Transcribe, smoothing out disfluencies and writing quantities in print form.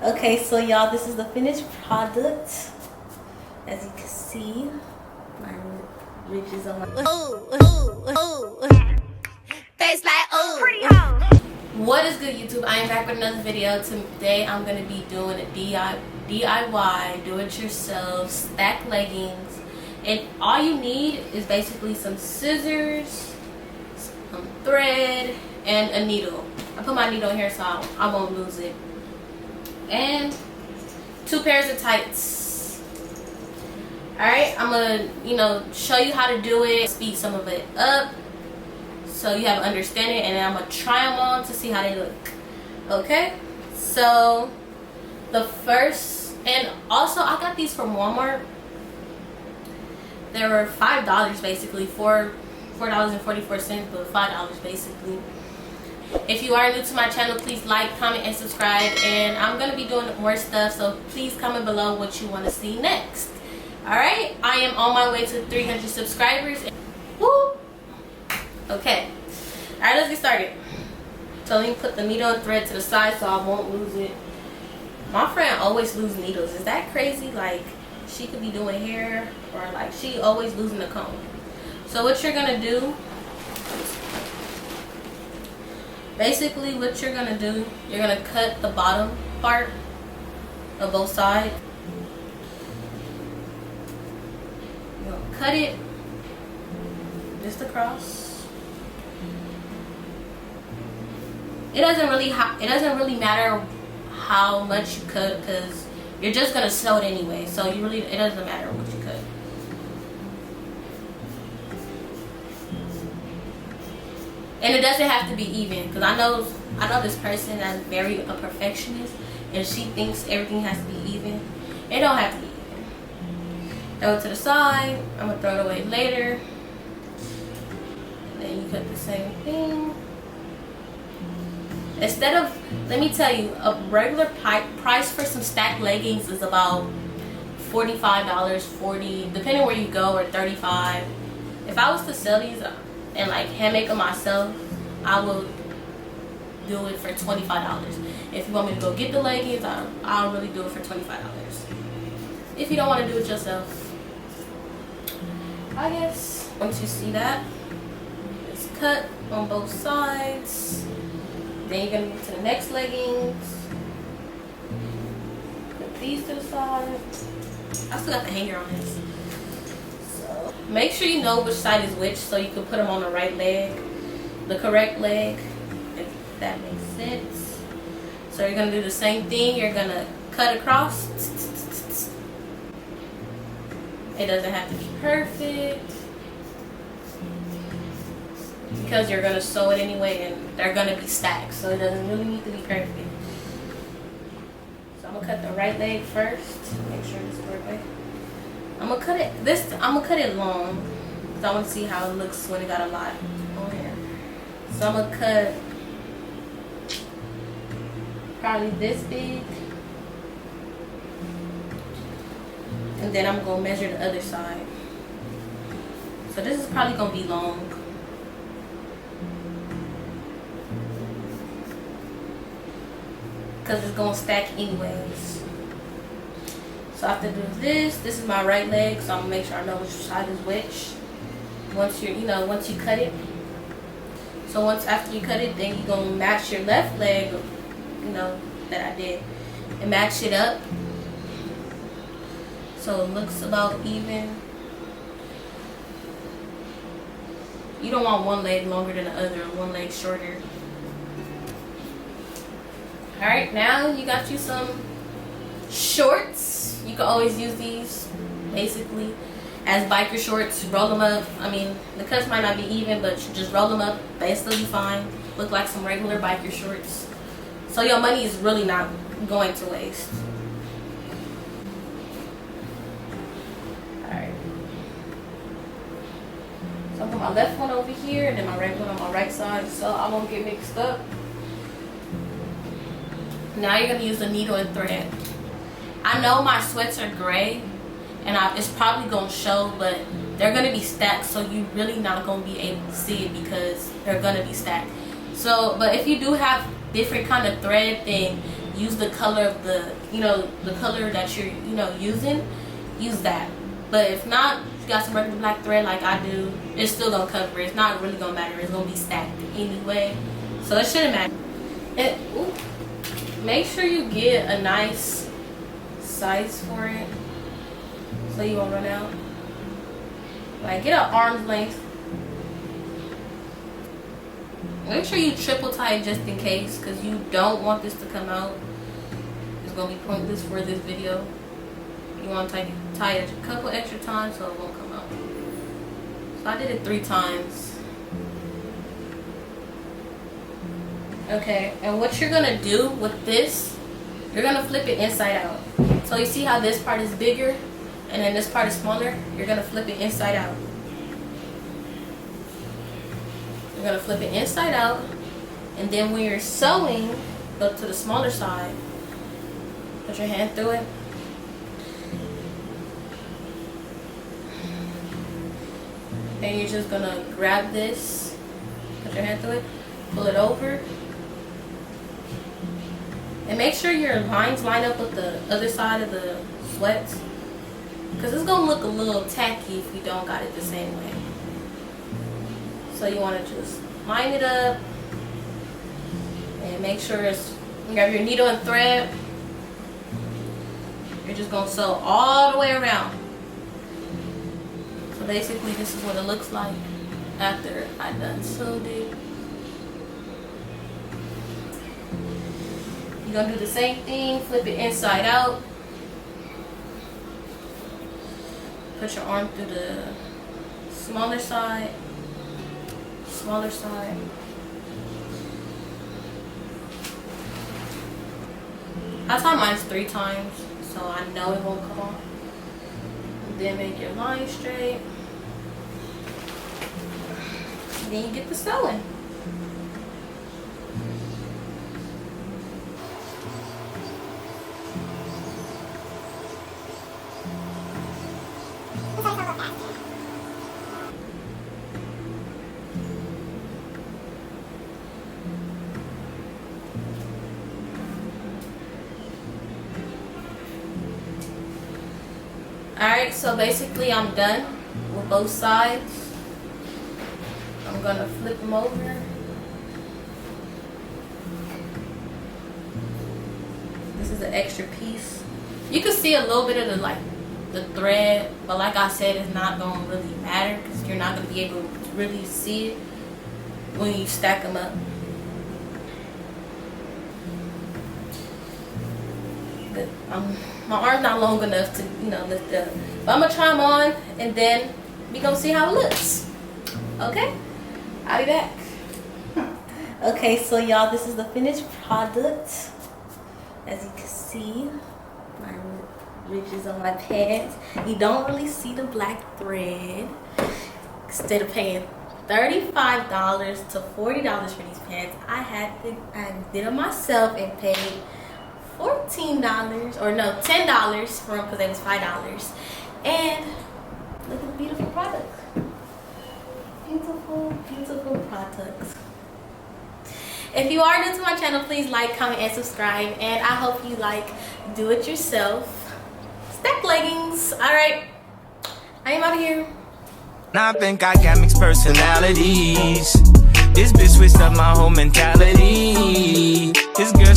Okay, so y'all, this is the finished product. As you can see, my ridges on my face like pretty hoe. What is good, YouTube? I am back with another video. Today I'm gonna be doing a DIY, do-it-yourself stack leggings, and all you need is basically some scissors, some thread, and a needle. I put my needle in here so I won't lose it, and 2 pairs of tights. Alright, I'm gonna show you how to do it, speed some of it up so you have an understanding, and then I'm gonna try them on to see how they look. Okay, so the first, and also I got these from Walmart. They were $5 basically, $4.44, but $5 basically. If you are new to my channel, please like, comment, and subscribe, and I'm gonna be doing more stuff, so please comment below what you want to see next. Alright, I am on my way to 300 subscribers. Woo! Okay, alright, let's get started. So let me put the needle and thread to the side so I won't lose it. My friend always loses needles. Is that crazy? Like, she could be doing hair, or like she always losing the comb. So what you're gonna do, basically what you're gonna do, you're gonna cut the bottom part of both sides. You're gonna cut it just across. It doesn't really matter how much you cut, because you're just gonna sew it anyway. So it doesn't matter what you cut. And it doesn't have to be even, because I know this person that's very a perfectionist, and she thinks everything has to be even. It don't have to be even. Throw it to the side. I'm gonna throw it away later. And then you cut the same thing. Instead of, let me tell you, a regular price for some stacked leggings is about $45, $40, depending where you go, or $35. If I was to sell these and like hand make them myself, I will do it for $25. If you want me to go get the leggings, I'll really do it for $25. If you don't want to do it yourself, I guess. Once you see that, it's cut on both sides. Then you're gonna move to the next leggings. Put these to the side. I still got the hanger on this. So make sure you know which side is which, so you can put them on the right leg, the correct leg, if that makes sense. So you're gonna do the same thing. You're gonna cut across. It doesn't have to be perfect, because you're gonna sew it anyway, and they're gonna be stacked, so it doesn't really need to be perfect. So I'm gonna cut the right leg first. Make sure this is the right way. I'm gonna cut it long, because I want to see how it looks when it got a lot on here. So I'm gonna cut probably this big, and then I'm gonna measure the other side. So this is probably gonna be long. Because it's gonna stack anyways. So I have to do this. This is my right leg, so I'm gonna make sure I know which side is which. Once you cut it. So after you cut it, then you're gonna match your left leg, that I did, and match it up so it looks about even. You don't want one leg longer than the other, or one leg shorter. Alright, now you got you some shorts. You can always use these basically as biker shorts. Roll them up. I mean, the cuts might not be even, but you just roll them up. They'll still be fine. Look like some regular biker shorts. So your money is really not going to waste. Alright. So I'll put my left one over here, and then my right one on my right side, so I won't get mixed up. Now you're going to use the needle and thread. I know my sweats are gray, and it's probably going to show, but they're going to be stacked, so you're really not going to be able to see it because they're going to be stacked. So, but if you do have different kind of thread, then use the color of the, the color that you're, using, use that. But if not, if you got some regular black thread like I do, it's still gonna cover it. It's not really gonna matter. It's gonna be stacked anyway, so it shouldn't matter. And make sure you get a nice size for it, so you won't run out. Like, get an arm's length. Make sure you triple tie it just in case, because you don't want this to come out. It's gonna be pointless for this video. You want to tie it a couple extra times so it won't come out. So I did it 3 times. Okay, and what you're gonna do with this, you're gonna flip it inside out. So you see how this part is bigger and then this part is smaller? You're gonna flip it inside out. You're gonna flip it inside out, and then when you're sewing, go to the smaller side. Put your hand through it. And you're just gonna grab this, put your hand through it, pull it over, and make sure your lines line up with the other side of the sweats, because it's gonna look a little tacky if you don't got it the same way. So you want to just line it up and make sure you have your needle and thread. You're just gonna sew all the way around. So basically this is what it looks like after I done sewed it. You're gonna do the same thing, flip it inside out. Put your arm through the smaller side. Smaller side. I tie mine 3 times, so I know it won't come off. And then make your line straight. And then you get the sewing. Alright, so basically I'm done with both sides. I'm gonna flip them over. This is an extra piece. You can see a little bit of the thread, but like I said, it's not gonna really matter because you're not gonna be able to really see it when you stack them up. But my arm's not long enough to, lift up. But I'm gonna try them on, and then we gonna see how it looks. Okay? I'll be back. Okay, so y'all, this is the finished product. As you can see, my ridges on my pants. You don't really see the black thread. Instead of paying $35 to $40 for these pants, I did it myself and paid $14 or no, $10 for them because it was $5. And look at the beautiful product. Beautiful, beautiful products. If you are new to my channel, please like, comment, and subscribe. And I hope you like do-it-yourself stack leggings. Alright, I am out of here. I think I got mixed personalities. This bitch switched up my whole mentality. This girl, she